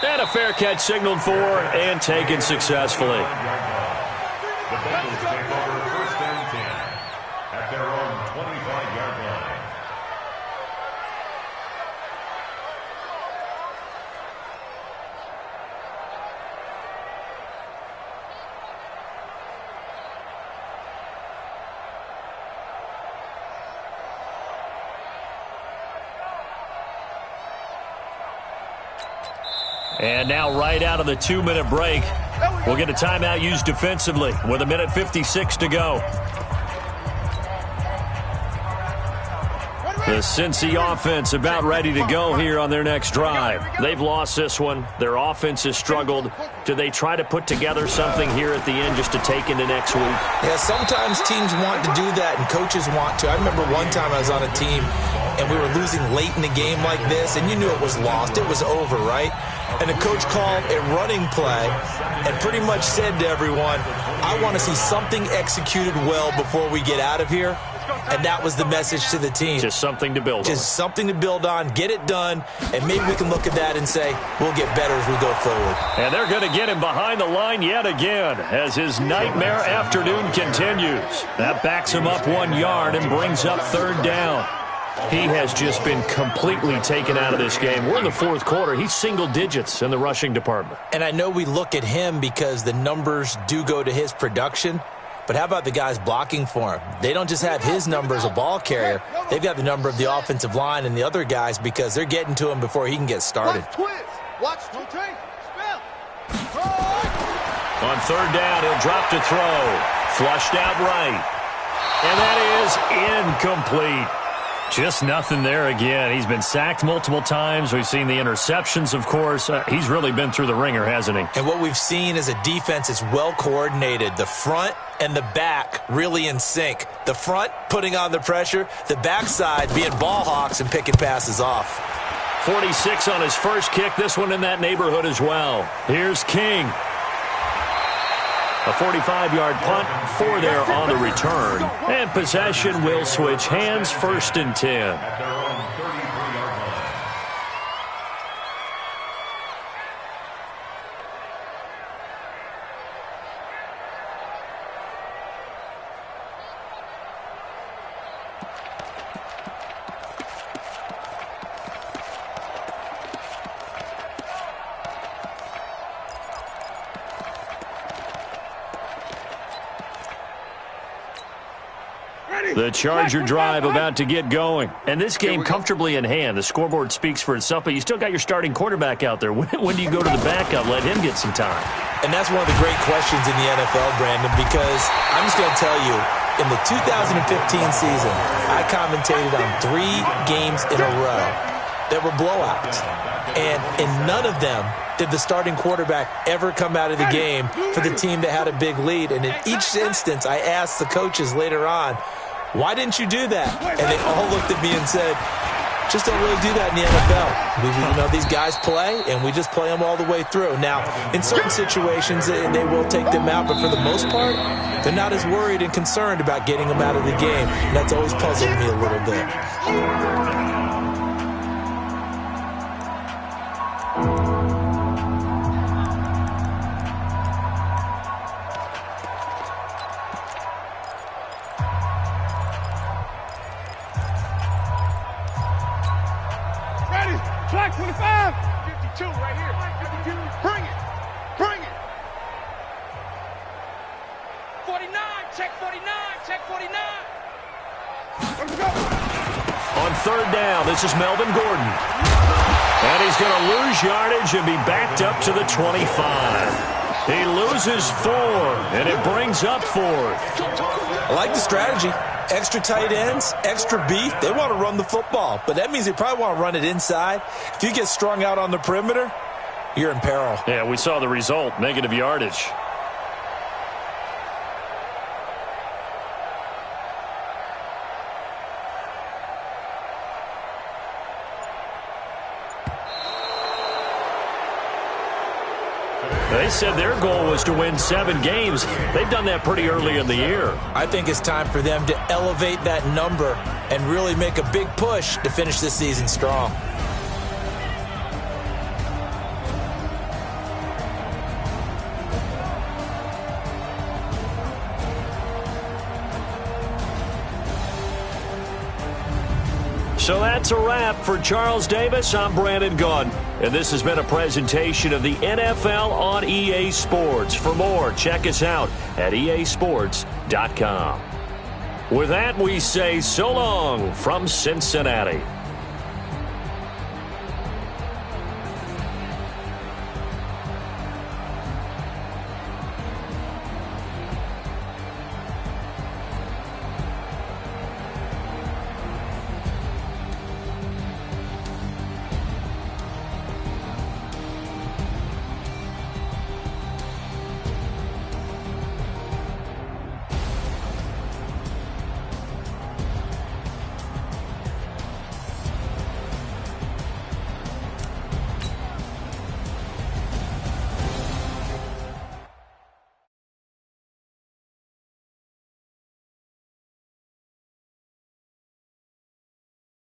And a fair catch signaled for and taken successfully. The Bengals take over 1st and 10 at their own 25-yard line. And now right out of the 2-minute break, we'll get a timeout used defensively with 1:56 to go. The Cincy offense about ready to go here on their next drive. They've lost this one. Their offense has struggled. Do they try to put together something here at the end just to take into next week? Yeah, sometimes teams want to do that and coaches want to. I remember one time I was on a team and we were losing late in the game like this, and you knew it was lost. It was over, right? And the coach called a running play and pretty much said to everyone, I want to see something executed well before we get out of here. And that was the message to the team. Just something to build on. Just something to build on, get it done, and maybe we can look at that and say, we'll get better as we go forward. And they're going to get him behind the line yet again as his nightmare afternoon continues. That backs him up 1 yard and brings up 3rd down. He has just been completely taken out of this game. We're in the 4th quarter. He's single digits in the rushing department. And I know we look at him because the numbers do go to his production, but how about the guys blocking for him? They don't just have his number as a ball carrier. They've got the number of the offensive line and the other guys because they're getting to him before he can get started. Watch rotate. Spell. On 3rd down, he'll drop to throw. Flushed out right. And that is incomplete. Just nothing there again. He's been sacked multiple times. We've seen the interceptions, of course. He's really been through the ringer, hasn't he? And what we've seen is a defense is well coordinated. The front and the back really in sync. The front putting on the pressure, the backside being ball hawks and picking passes off. 46 on his first kick. This one in that neighborhood as well. Here's King. A 45-yard punt for there on the return. And possession will switch hands, 1st and 10. At their own 33-yard line. The Charger drive about to get going. And this game comfortably in hand. The scoreboard speaks for itself, but you still got your starting quarterback out there. When do you go to the backup? Let him get some time. And that's one of the great questions in the NFL, Brandon, because I'm just going to tell you, in the 2015 season, I commentated on 3 games in a row. that were blowouts. And in none of them did the starting quarterback ever come out of the game for the team that had a big lead. And in each instance, I asked the coaches later on, why didn't you do that? And they all looked at me and said, just don't really do that in the NFL. These guys play, and we just play them all the way through. Now, in certain situations, they will take them out, but for the most part, they're not as worried and concerned about getting them out of the game. And that's always puzzled me a little bit. Black 25. 52 right here. 52. Bring it. Bring it. 49. Check 49. Check 49. Let's go. On third down, this is Melvin Gordon. And he's going to lose yardage and be backed up to the 25. He loses 4, and it brings up 4th. I like the strategy. Extra tight ends, extra beef. They want to run the football, but that means they probably want to run it inside. If you get strung out on the perimeter, you're in peril. Yeah, we saw the result, negative yardage. They said their goal was to win 7 games. They've done that pretty early in the year. I think it's time for them to elevate that number and really make a big push to finish this season strong. So that's a wrap for Charles Davis. I'm Brandon Gunn, and this has been a presentation of the NFL on EA Sports. For more, check us out at easports.com. With that, we say so long from Cincinnati.